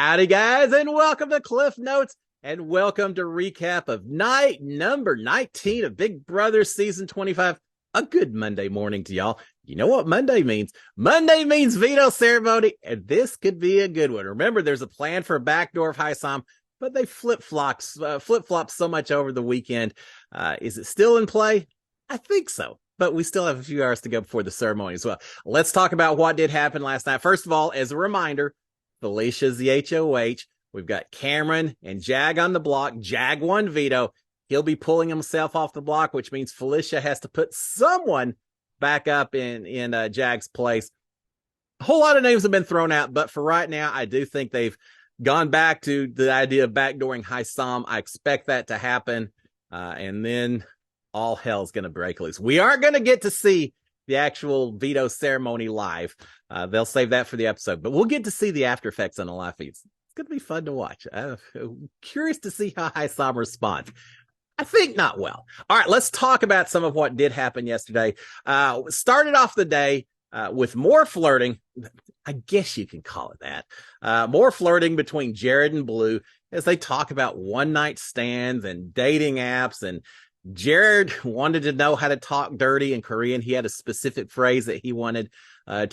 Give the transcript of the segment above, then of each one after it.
Howdy, guys, and welcome to Cliff Notes, and welcome to recap of night number 19 of Big Brother Season 25. A good Monday morning to y'all. You know what Monday means? Monday means veto ceremony, and this could be a good one. Remember, there's a plan for a backdoor of Hisam, but they flip-flopped so much over the weekend. Is it still in play? I think so, but we still have a few hours to go before the ceremony as well. Let's talk about what did happen last night. First of all, as a reminder, Felicia's the HOH. We've got Cameron and Jag on the block. Jag won veto. He'll be pulling himself off the block, which means Felicia has to put someone back up in Jag's place. A whole lot of names have been thrown out, but for right now, I do think they've gone back to the idea of backdooring Hisam. I expect that to happen, and then all hell's going to break loose. We aren't going to get to see the actual veto ceremony live. They'll save that for the episode, but we'll get to see the after effects on the live feeds. It's going to be fun to watch. Curious to see how Hisam responds. I think not well. All right, let's talk about some of what did happen yesterday. Started off the day with more flirting. I guess you can call it that. More flirting between Jared and Blue as they talk about one-night stands and dating apps. And Jared wanted to know how to talk dirty in Korean. He had a specific phrase that he wanted her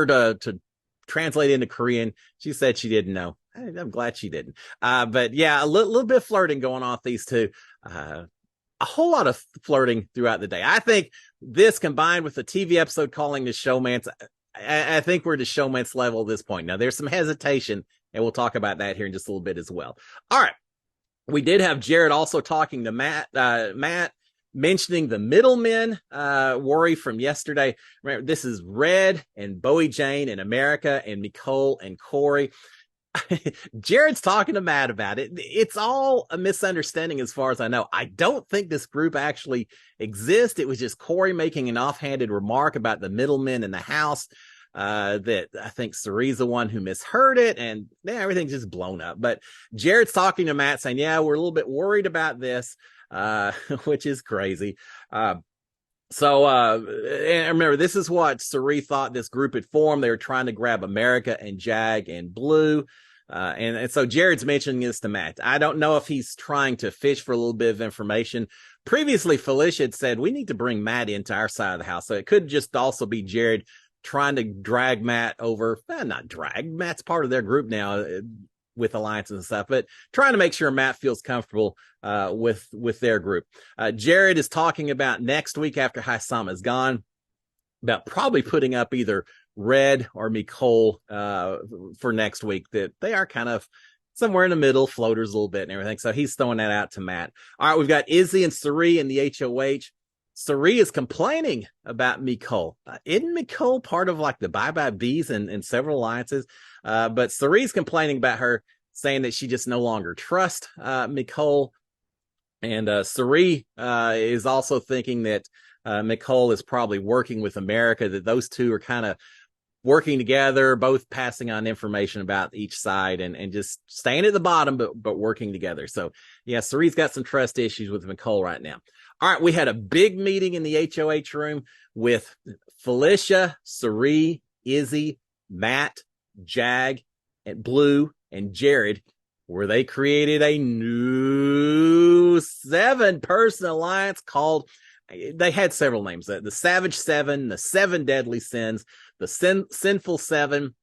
to translate into Korean. She said she didn't know. I'm glad she didn't. But yeah, a little bit of flirting going on with these two. A whole lot of flirting throughout the day. I think this combined with the TV episode calling the showmance, I think we're to showmance level at this point. Now, there's some hesitation, and we'll talk about that here in just a little bit as well. All right. We did have Jared also talking to Matt mentioning the middlemen worry from yesterday. Remember, this is Red and Bowie Jane and America and Nicole and Corey. Jared's talking to Matt about it. It's all a misunderstanding as far as I know. I don't think this group actually exists. It was just Corey making an offhanded remark about the middlemen in the house. That I think Cerie's the one who misheard it, and everything's just blown up. But Jared's talking to Matt saying, yeah, we're a little bit worried about this, which is crazy. So and remember, this is what Cerie thought this group had formed. They were trying to grab America and Jag and Blue. And so Jared's mentioning this to Matt. I don't know if he's trying to fish for a little bit of information. Previously, Felicia had said, we need to bring Matt into our side of the house. So it could just also be Jared trying to drag Matt over. Not drag. Matt's part of their group now with alliances and stuff, but trying to make sure Matt feels comfortable with their group. Jared is talking about next week after Hisam is gone, about probably putting up either Red or Nicole for next week, that they are kind of somewhere in the middle, floaters a little bit and everything. So he's throwing that out to Matt. All right, we've got Izzy and Cerie in the HOH. Cerie is complaining about Nicole. Isn't Nicole part of like the Bye-Bye Bees and several alliances? But Cerie's complaining about her, saying that she just no longer trusts Nicole. And Cerie is also thinking that Nicole is probably working with America, that those two are kind of working together, both passing on information about each side and just staying at the bottom, but working together. So yeah, Cerie's got some trust issues with Nicole right now. All right, we had a big meeting in the HOH room with Felicia, Cerie, Izzy, Matt, Jag, and Blue, and Jared, where they created a new 7-person alliance called, they had several names, the Savage Seven, the Seven Deadly Sins, the Sinful Seven.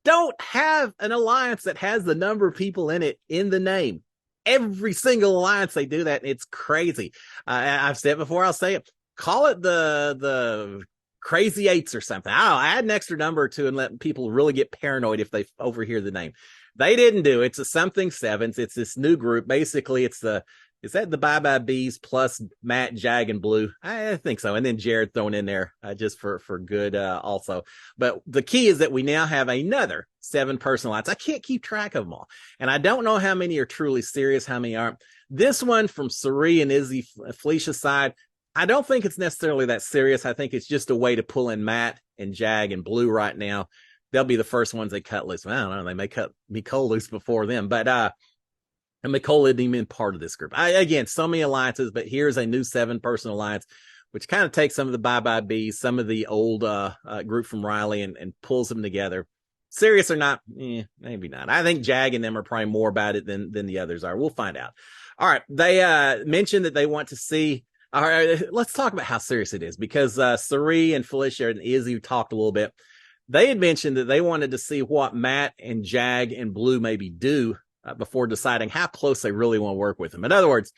Don't have an alliance that has the number of people in it in the name. Every single alliance they do that, and it's crazy. I've said it before, I'll say it. Call it the Crazy Eights or something. I don't know, add an extra number or two and let people really get paranoid if they overhear the name. They didn't do it. It's a something sevens. It's this new group. Basically, is that the Bye-Bye Bees plus Matt, Jag, and Blue? I think so. And then Jared thrown in there just for good also. But the key is that we now have another 7-person alliance. I can't keep track of them all. And I don't know how many are truly serious, how many aren't. This one from Cerie and Izzy, Felicia's side, I don't think it's necessarily that serious. I think it's just a way to pull in Matt and Jag and Blue right now. They'll be the first ones they cut loose. Well, I don't know. They may cut Nicole loose before them, but and Nicole isn't even part of this group. Again, so many alliances, but here's a new 7-person alliance, which kind of takes some of the Bye-Bye Bees, some of the old group from Riley and pulls them together. Serious or not, maybe not. I think Jag and them are probably more about it than the others are. We'll find out. All right. They mentioned that they want to see. All right, let's talk about how serious it is, because Sari and Felicia and Izzy talked a little bit. They had mentioned that they wanted to see what Matt and Jag and Blue maybe do before deciding how close they really want to work with them. In other words,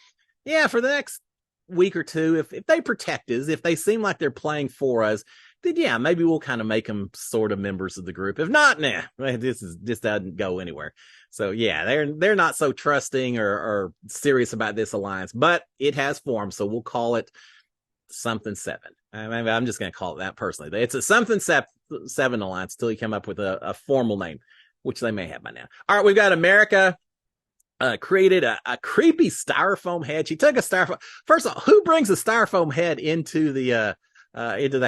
yeah, for the next week or two, if they protect us, if they seem like they're playing for us, then yeah, maybe we'll kind of make them sort of members of the group. If not, nah, this doesn't go anywhere. So yeah, they're not so trusting or serious about this alliance, but it has formed, so we'll call it something 7. I'm just going to call it that personally. It's a something 7 alliance till you come up with a formal name, which they may have by now. All right, we've got America. Created a creepy styrofoam head. She took a styrofoam. First of all, who brings a styrofoam head into the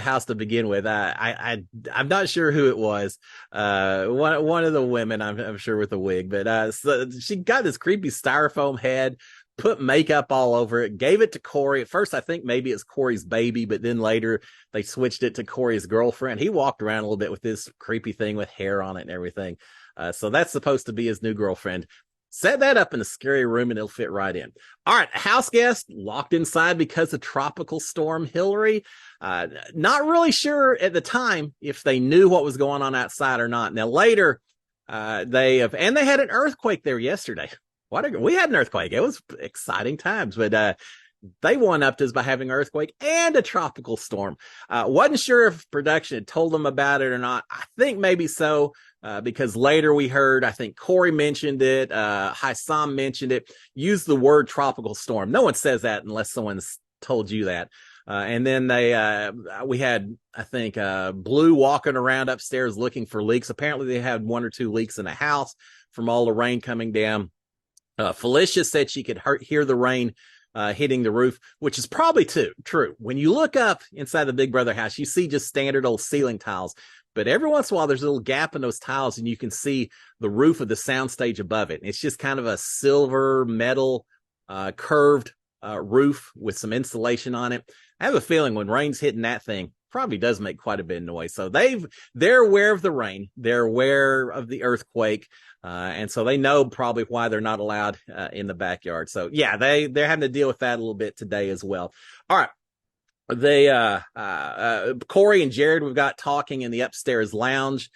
house to begin with? I'm not sure who it was. One of the women, I'm sure, with a wig. But so she got this creepy styrofoam head, put makeup all over it, gave it to Corey. At first, I think maybe it's Corey's baby, but then later they switched it to Corey's girlfriend. He walked around a little bit with this creepy thing with hair on it and everything. So that's supposed to be his new girlfriend. Set that up in a scary room and it'll fit right in. All right, house guest locked inside because of Tropical Storm Hillary. Not really sure at the time if they knew what was going on outside or not. Now later, they had an earthquake there yesterday. We had an earthquake. It was exciting times, but they one-upped us by having an earthquake and a tropical storm. Wasn't sure if production had told them about it or not. I think maybe so. Because later we heard, I think Corey mentioned it, Haisam mentioned it, used the word tropical storm. No one says that unless someone's told you that. And then we had, I think, Blue walking around upstairs looking for leaks. Apparently they had 1 or 2 leaks in the house from all the rain coming down. Felicia said she could hear the rain hitting the roof, which is probably true. When you look up inside the Big Brother house, you see just standard old ceiling tiles. But every once in a while, there's a little gap in those tiles, and you can see the roof of the soundstage above it. It's just kind of a silver metal curved roof with some insulation on it. I have a feeling when rain's hitting that thing, probably does make quite a bit of noise. So they're aware of the rain, they're aware of the earthquake, and so they know probably why they're not allowed in the backyard. So yeah, they're having to deal with that a little bit today as well. All right. Corey and Jared, we've got talking in the upstairs lounge.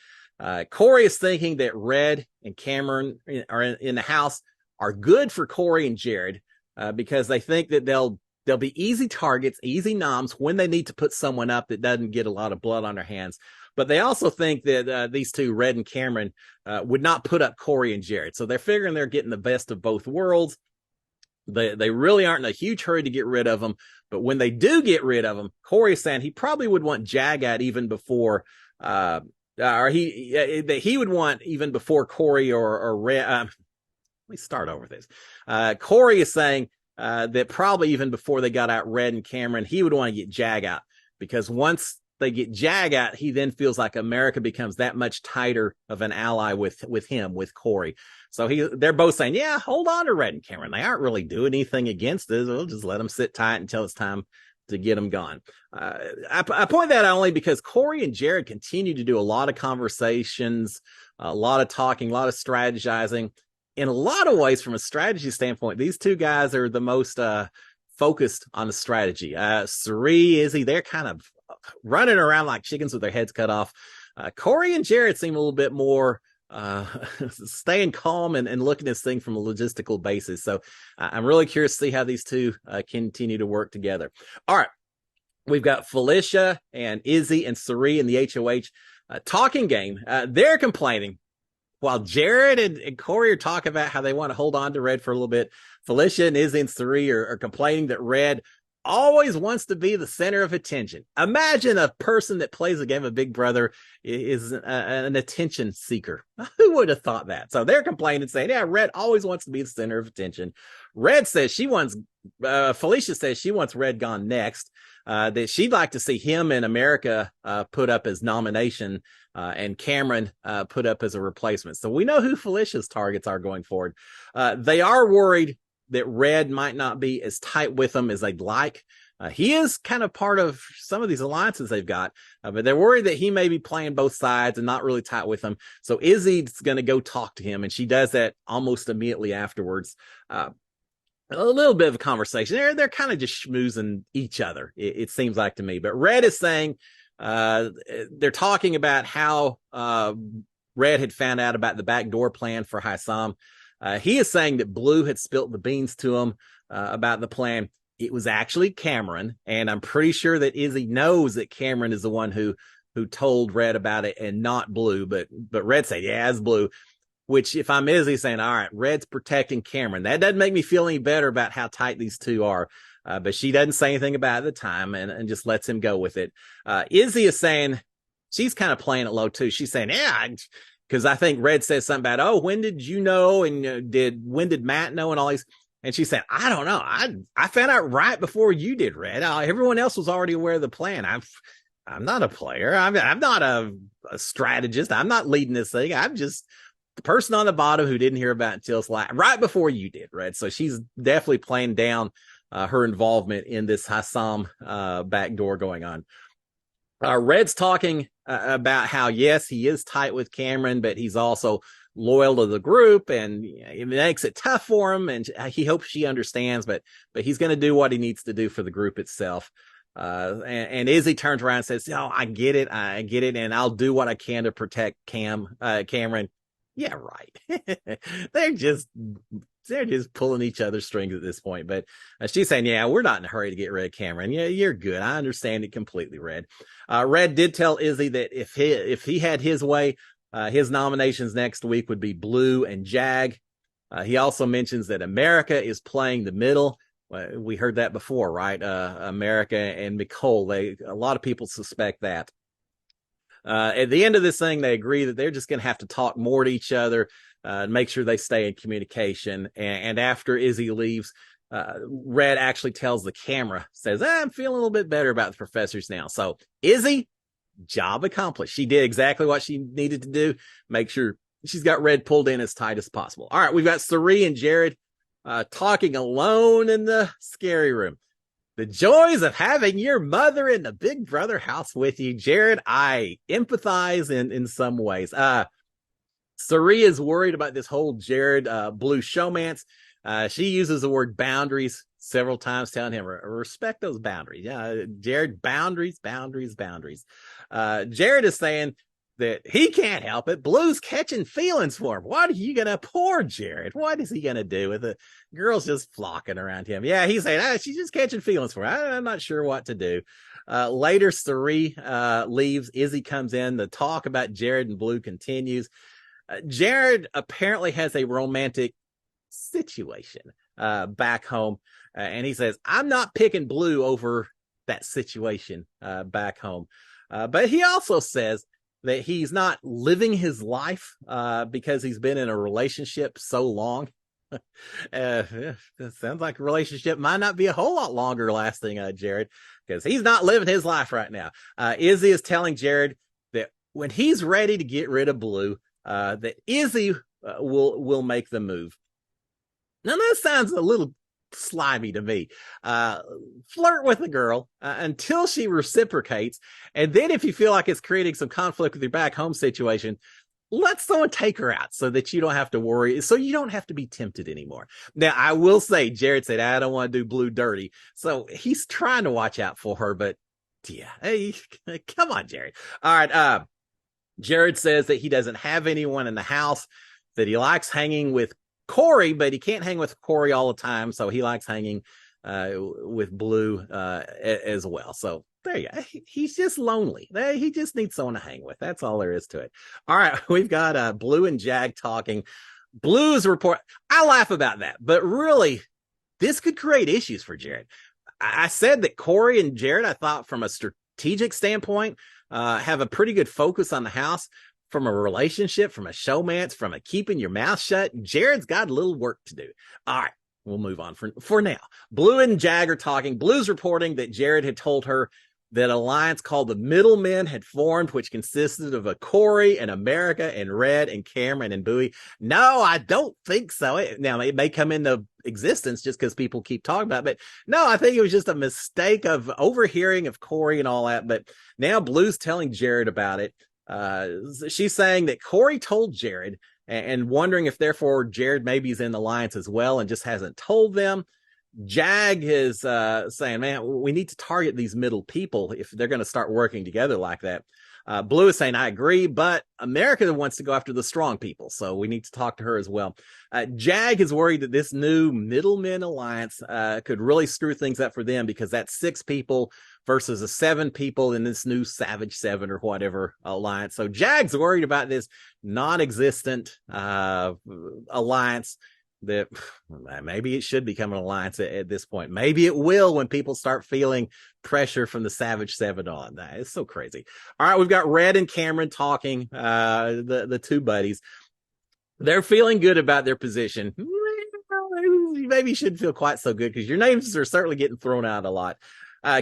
Corey is thinking that Red and Cameron are in the house are good for Corey and Jared, because they think that they'll be easy targets, easy noms when they need to put someone up that doesn't get a lot of blood on their hands. But they also think that these two, Red and Cameron, would not put up Corey and Jared. So they're figuring they're getting the best of both worlds. They really aren't in a huge hurry to get rid of them. But when they do get rid of them, Corey's saying he probably would want Jag out even before, or he would want even before Corey or Red. Let me start over this. Corey is saying that probably even before they got out Red and Cameron, he would want to get Jag out, because once they get Jag out, he then feels like America becomes that much tighter of an ally with Corey. So they're both saying, yeah, hold on to Red and Cameron. They aren't really doing anything against us. We'll just let them sit tight until it's time to get them gone. I point that out only because Corey and Jared continue to do a lot of conversations, a lot of talking, a lot of strategizing. In a lot of ways, from a strategy standpoint, these two guys are the most focused on the strategy. Sari, Izzy, they're kind of running around like chickens with their heads cut off. Corey and Jared seem a little bit more staying calm and looking at this thing from a logistical basis. So I'm really curious to see how these two continue to work together. All right. We've got Felicia and Izzy and Sari in the HOH talking game. They're complaining while Jared and Corey are talking about how they want to hold on to Red for a little bit. Felicia and Izzy and Sari are complaining that Red always wants to be the center of attention. Imagine a person that plays a game of Big Brother is an attention seeker. Who would have thought that? So they're complaining, saying, yeah, Red always wants to be the center of attention. Felicia says she wants Red gone next, that she'd like to see him and America put up as nomination, and Cameron put up as a replacement. So we know who Felicia's targets are going forward. They are worried that Red might not be as tight with them as they'd like. He is kind of part of some of these alliances they've got, but they're worried that he may be playing both sides and not really tight with them. So Izzy's going to go talk to him, and she does that almost immediately afterwards. A little bit of a conversation. They're kind of just schmoozing each other, it seems like to me. But Red is saying they're talking about how Red had found out about the backdoor plan for Haisam. He is saying that Blue had spilt the beans to him about the plan. It was actually Cameron, and I'm pretty sure that Izzy knows that Cameron is the one who told Red about it and not Blue. But Red said, yeah, it's Blue. Which, if I'm Izzy, saying, all right, Red's protecting Cameron. That doesn't make me feel any better about how tight these two are. But she doesn't say anything about it at the time and just lets him go with it. Izzy is saying, she's kind of playing it low too. She's saying, yeah, because I think Red says something about, oh, when did you know? And when did Matt know? And all these. And she said, I don't know. I found out right before you did, Red. Everyone else was already aware of the plan. I'm not a player. I'm not a strategist. I'm not leading this thing. I'm just the person on the bottom who didn't hear about it until it's like right before you did, Red. So she's definitely playing down her involvement in this Haisam backdoor going on. Red's talking about how, yes, he is tight with Cameron, but he's also loyal to the group, and it makes it tough for him, and he hopes she understands, but he's going to do what he needs to do for the group itself. And Izzy turns around and says, oh, I get it, and I'll do what I can to protect Cameron. Yeah, right. They're just pulling each other's strings at this point. But she's saying, yeah, we're not in a hurry to get rid of Cameron. Yeah, you're good. I understand it completely, Red. Red did tell Izzy that if he had his way, his nominations next week would be Blue and Jag. He also mentions that America is playing the middle. We heard that before, right? America and Nicole. A lot of people suspect that. At the end of this thing, they agree that they're just going to have to talk more to each other, make sure they stay in communication. And after Izzy leaves, Red actually tells the camera, says, I'm feeling a little bit better about the professors now. So Izzy, job accomplished. She did exactly what she needed to do. Make sure she's got Red pulled in as tight as possible. All right, we've got Sari and Jared talking alone in the scary room. The joys of having your mother in the Big Brother house with you. Jared, I empathize in some ways. Sari is worried about this whole Jared Blue showmance. She uses the word boundaries several times, telling him, respect those boundaries. Yeah, Jared, boundaries. Jared is saying that he can't help it. Blue's catching feelings for him. What are you going to pour, Jared? What is he going to do with the girls just flocking around him? Yeah, he's saying, she's just catching feelings for him. I'm not sure what to do. Later, Sari leaves. Izzy comes in. The talk about Jared and Blue continues. Jared apparently has a romantic situation back home. And he says, I'm not picking Blue over that situation back home. But he also says that he's not living his life because he's been in a relationship so long. It sounds like a relationship might not be a whole lot longer lasting, Jared, because he's not living his life right now. Izzy is telling Jared that when he's ready to get rid of Blue, that Izzy will make the move. Now that sounds a little slimy to me. Flirt with a girl until she reciprocates, and then if you feel like it's creating some conflict with your back home situation, let someone take her out so that you don't have to worry, so you don't have to be tempted anymore. Now, I will say, Jared said, I don't want to do Blue dirty, so he's trying to watch out for her, but yeah, hey, come on, Jared. All right, Jared says that he doesn't have anyone in the house, that he likes hanging with Corey, but he can't hang with Corey all the time, so he likes hanging with Blue as well. So there you go. He's just lonely. He just needs someone to hang with. That's all there is to it. All right, we've got Blue and Jag talking. Blue's report. I laugh about that, but really, this could create issues for Jared. I said that Corey and Jared, I thought from a strategic standpoint, have a pretty good focus on the house. From a relationship, from a showmance, from a keeping your mouth shut, Jared's got a little work to do. All right, we'll move on for now. Blue and Jag are talking. Blue's reporting that Jared had told her that an alliance called the Middlemen had formed, which consisted of a Corey and America and Red and Cameron and Bowie. No, I don't think so. Now, it may come into existence just because people keep talking about it. But no, I think it was just a mistake of overhearing of Corey and all that. But now Blue's telling Jared about it. She's saying that Corey told Jared and wondering if therefore Jared maybe is in the alliance as well and just hasn't told them. Jag is saying, man, we need to target these middle people if they're going to start working together like that. Blue is saying, I agree, but America wants to go after the strong people, so we need to talk to her as well. Jag is worried that this new middlemen alliance could really screw things up for them because that's 6 people versus the 7 people in this new Savage 7 or whatever alliance. So Jag's worried about this non-existent alliance that maybe it should become an alliance at this point. Maybe it will when people start feeling pressure from the Savage 7 on. That is so crazy. All right, we've got Red and Cameron talking, the 2 buddies. They're feeling good about their position. Maybe you shouldn't feel quite so good because your names are certainly getting thrown out a lot.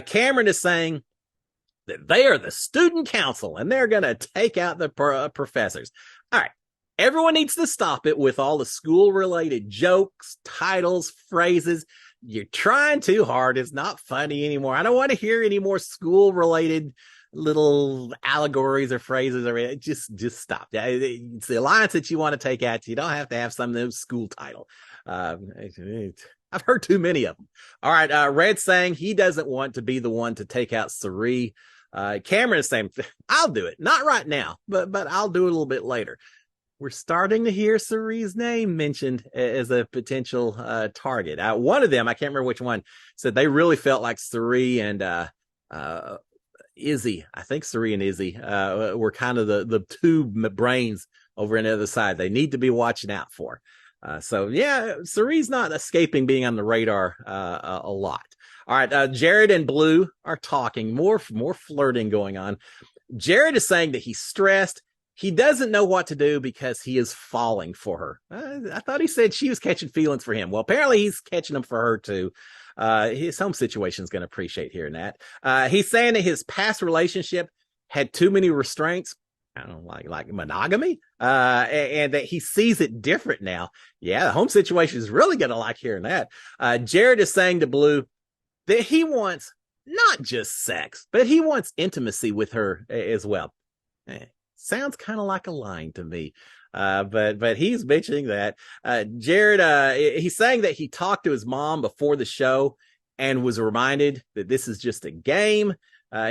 Cameron is saying that they are the student council and they're going to take out the professors. All right. Everyone needs to stop it with all the school-related jokes, titles, phrases. You're trying too hard. It's not funny anymore. I don't want to hear any more school-related little allegories or phrases. Or just stop. It's the alliance that you want to take out. You don't have to have some of those school title. I've heard too many of them. All right. Red's saying he doesn't want to be the one to take out Sari. Cameron is saying, I'll do it. Not right now, but I'll do it a little bit later. We're starting to hear Sari's name mentioned as a potential target. One of them, I can't remember which one, said they really felt like Sari and Izzy. I think Sari and Izzy were kind of the 2 brains over on the other side. They need to be watching out for. So yeah, Sari's not escaping being on the radar a lot. All right, Jared and Blue are talking. More flirting going on. Jared is saying that he's stressed. He doesn't know what to do because he is falling for her. I thought he said she was catching feelings for him. Well, apparently he's catching them for her too. His home situation is going to appreciate hearing that. He's saying that his past relationship had too many restraints. I don't know, like monogamy, and that he sees it different now. Yeah, the home situation is really going to like hearing that. Jared is saying to Blue that he wants not just sex, but he wants intimacy with her as well. Sounds kind of like a line to me. But he's mentioning that. Jared, he's saying that he talked to his mom before the show and was reminded that this is just a game.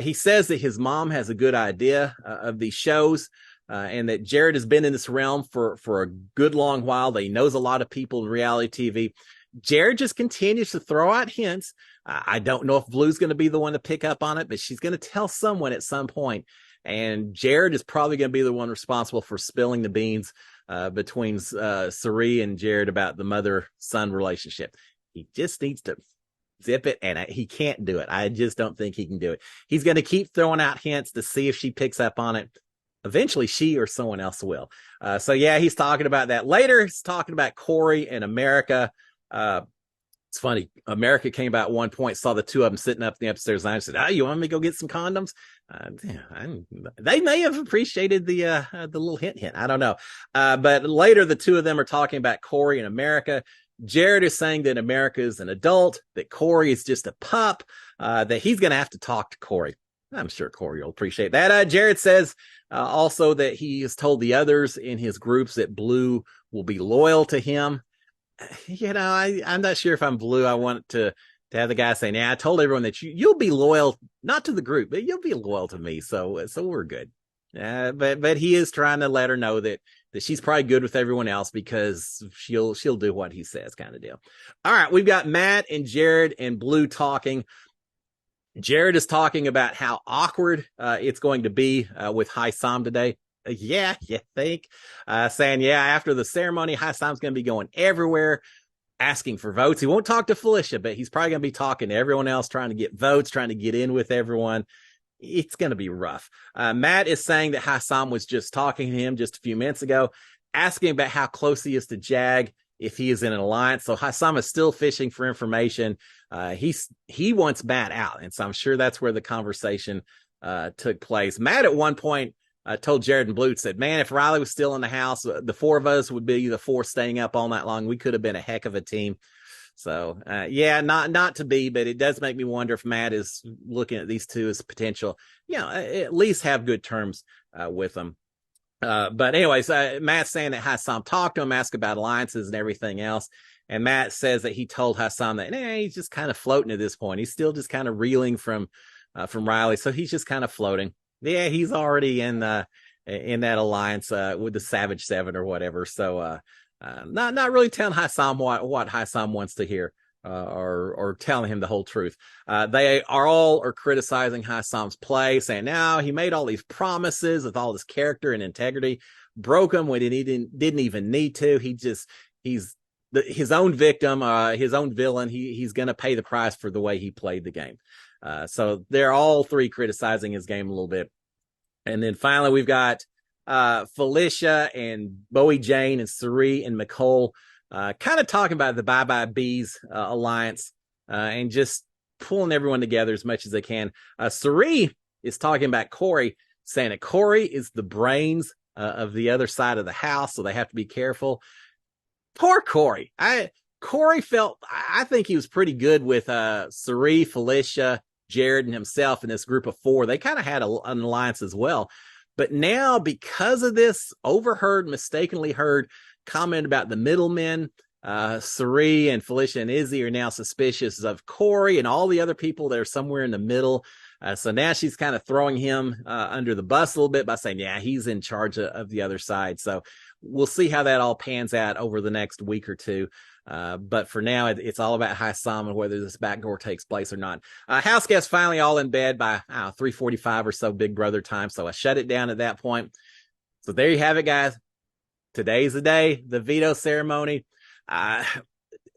He says that his mom has a good idea of these shows and that Jared has been in this realm for a good long while. That he knows a lot of people in reality TV. Jared just continues to throw out hints. I don't know if Blue's going to be the one to pick up on it, but she's going to tell someone at some point. And Jared is probably going to be the one responsible for spilling the beans between Sari and Jared about the mother-son relationship. He just needs to zip it, and he can't do it. I just don't think he can do it. He's going to keep throwing out hints to see if she picks up on it. Eventually, she or someone else will. So, yeah, he's talking about that. Later, he's talking about Corey and America. It's funny. America came by at one point, saw the 2 of them sitting up in the upstairs lounge, said, "Oh, you want me to go get some condoms?" They may have appreciated the little hint. I don't know. But later, the 2 of them are talking about Corey and America. Jared is saying that America is an adult, that Corey is just a pup, that he's going to have to talk to Corey. I'm sure Corey will appreciate that. Jared says also that he has told the others in his groups that Blue will be loyal to him. You know, I'm not sure if I'm Blue. I want to have the guy saying, "Yeah, I told everyone that you'll be loyal, not to the group, but you'll be loyal to me." So we're good. But he is trying to let her know that she's probably good with everyone else because she'll do what he says, kind of deal. All right, we've got Matt and Jared and Blue talking. Jared is talking about how awkward it's going to be with Sam today. Yeah, you think? Saying, yeah, after the ceremony, Sam's going to be going everywhere, asking for votes. He won't talk to Felicia, but he's probably going to be talking to everyone else, trying to get votes, trying to get in with everyone. It's going to be rough. Matt is saying that Sam was just talking to him just a few minutes ago, asking about how close he is to Jag, if he is in an alliance. So Sam is still fishing for information. He wants Matt out, and so I'm sure that's where the conversation took place. Matt at one point told Jared and Blue, said, "Man, if Riley was still in the house, the 4 of us would be the 4 staying up all night long. We could have been a heck of a team." So yeah, not to be, but it does make me wonder if Matt is looking at these two as potential, at least have good terms with them. But anyways, Matt's saying that Hassam talked to him, asked about alliances and everything else. And Matt says that he told Hassam that he's just kind of floating at this point. He's still just kind of reeling from Riley. So he's just kind of floating. Yeah, he's already in that alliance with the Savage Seven or whatever. So not really telling Hassam what Hassam wants to hear. Or telling him the whole truth. They are criticizing Hassam's play, saying now he made all these promises with all this character and integrity, broke them when he didn't even need to. He's his own victim, his own villain. He's going to pay the price for the way he played the game. So they're all three criticizing his game a little bit. And then finally we've got Felicia and Bowie Jane and Suri and Nicole kind of talking about the Bye Bye Bees alliance and just pulling everyone together as much as they can. Suri is talking about Corey, saying that Corey is the brains of the other side of the house, so they have to be careful. Poor Corey. I think he was pretty good with Suri, Felicia, Jared, and himself in this group of four. They kind of had an alliance as well. But now, because of this mistakenly heard comment about the middlemen, Suri and Felicia and Izzy are now suspicious of Corey and all the other people that are somewhere in the middle. So now she's kind of throwing him under the bus a little bit by saying, yeah, he's in charge of the other side. So we'll see how that all pans out over the next week or two. But for now, it's all about Hassam and whether this backdoor takes place or not. House guests finally all in bed by 3:45 or so Big Brother time. So I shut it down at that point. So there you have it, guys. Today's the day, the veto ceremony.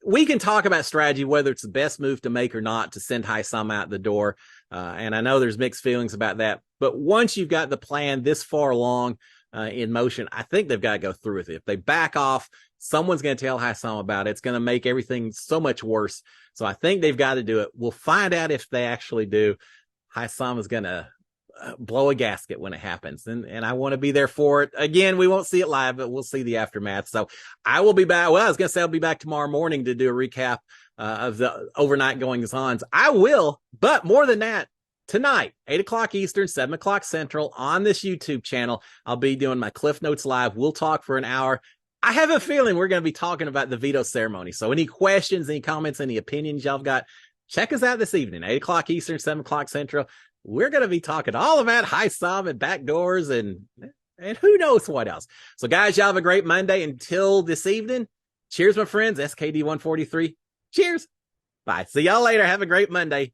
We can talk about strategy, whether it's the best move to make or not to send Hassam out the door. And I know there's mixed feelings about that. But once you've got the plan this far along in motion, I think they've got to go through with it. If they back off, someone's going to tell Hassam about it. It's going to make everything so much worse. So I think they've got to do it. We'll find out if they actually do. Hassam is going to blow a gasket when it happens. And I want to be there for it. Again, we won't see it live, but we'll see the aftermath. So I will be back. Well, I was going to say I'll be back tomorrow morning to do a recap of the overnight goings-ons. I will, but more than that, tonight, 8 o'clock Eastern, 7 o'clock Central on this YouTube channel, I'll be doing my Cliff Notes Live. We'll talk for an hour. I have a feeling we're going to be talking about the veto ceremony. So any questions, any comments, any opinions y'all got, check us out this evening, 8 o'clock Eastern, 7 o'clock Central. We're going to be talking all about Hassam and backdoors and who knows what else. So guys, y'all have a great Monday. Until this evening, cheers, my friends. SKD 143. Cheers. Bye. See y'all later. Have a great Monday.